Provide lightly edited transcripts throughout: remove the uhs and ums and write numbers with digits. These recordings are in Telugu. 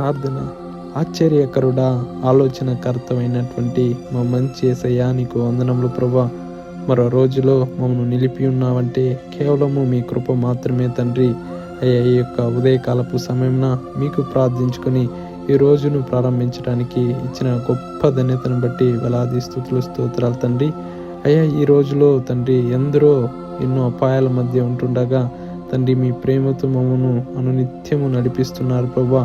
ప్రార్థన. ఆశ్చర్యకరుడా, ఆలోచనకర్తమైనటువంటి మా మంచి యేసయ్యా నీకు వందనములు ప్రభా. మరో రోజులో మమ్మల్ని నిలిపి ఉన్నావంటే కేవలము మీ కృప మాత్రమే తండ్రి. అయ్యా, ఈ యొక్క ఉదయకాలపు సమయంన మీకు ప్రార్థించుకొని ఈ రోజును ప్రారంభించడానికి ఇచ్చిన గొప్ప ధన్యతను బట్టి వేలాది స్తుతులు స్తోత్రాలు తండ్రి. అయ్యా, ఈ రోజులో తండ్రి ఎందరో ఎన్నో అపాయాల మధ్య ఉంటుండగా తండ్రి మీ ప్రేమతో మమ్మను అనునిత్యము నడిపిస్తున్నారు ప్రభా.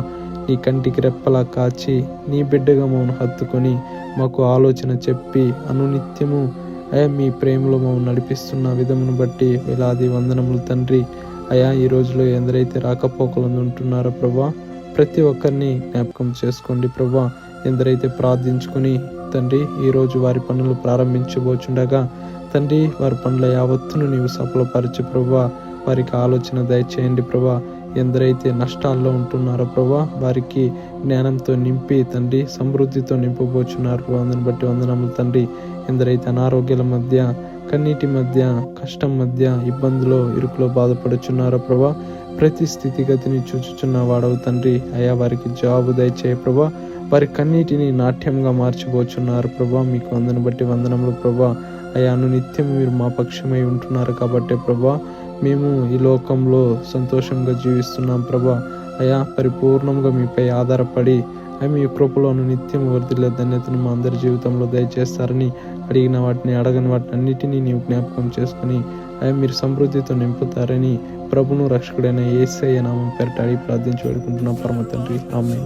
నీ కంటికి రెప్పలా కాచి నీ బిడ్డగా మమ్మల్ని హత్తుకొని మాకు ఆలోచన చెప్పి అనునిత్యము అయ్యా మీ ప్రేమలో మమ్మల్ని నడిపిస్తున్న విధమును బట్టి వేలాది వందనములు తండ్రి. అయ్యా, ఈ రోజులో ఎందరైతే రాకపోకలందు ఉంటున్నారో ప్రభా, ప్రతి ఒక్కరిని జ్ఞాపకం చేసుకోండి ప్రభా. ఎందరైతే ప్రార్థించుకుని తండ్రి ఈరోజు వారి పనులు ప్రారంభించబోచుండగా తండ్రి వారి పనుల యావత్తును నీవు సఫలపరచు ప్రభా. వారికి ఆలోచన దయచేయండి ప్రభా. ఎందరైతే నష్టాల్లో ఉంటున్నారో ప్రభా, వారికి జ్ఞానంతో నింపి తండ్రి సమృద్ధితో నింపబోచున్నారు ప్రభా. అందుని బట్టి వందనములు తండ్రి. ఎందరైతే అనారోగ్యాల మధ్య, కన్నీటి మధ్య, కష్టం మధ్య, ఇబ్బందులో ఇరుకులో బాధపడుచున్నారో ప్రభా, ప్రతి స్థితిగతిని చూచుచున్న వాడవు తండ్రి. అయ్యా, వారికి జవాబు దయచేయ ప్రభా. వారి కన్నీటిని నాట్యంగా మార్చిపోచున్నారు ప్రభా. మీకు వందను బట్టి వందనములు ప్రభా. అయ్యా, నిత్యం మీరు మా పక్షమై ఉంటున్నారు కాబట్టి ప్రభా, మేము ఈ లోకంలో సంతోషంగా జీవిస్తున్నాం ప్రభా. అయ్యా, పరిపూర్ణంగా మీపై ఆధారపడి మీ కృపలో నిత్యం వర్ధిల్లే ధన్యతను మా అందరి జీవితంలో దయచేస్తారని అడిగిన వాటిని, అడగని వాటిని అన్నిటినీ నీవు జ్ఞాపకం చేసుకుని అయ్యా మీరు సమృద్ధితో నింపుతారని ప్రభును రక్షకుడైన యేసయ్య నామం పేరిట అడిగి ప్రార్థించి వేడుకుంటున్నాం పరమ తండ్రి. ఆమేన్.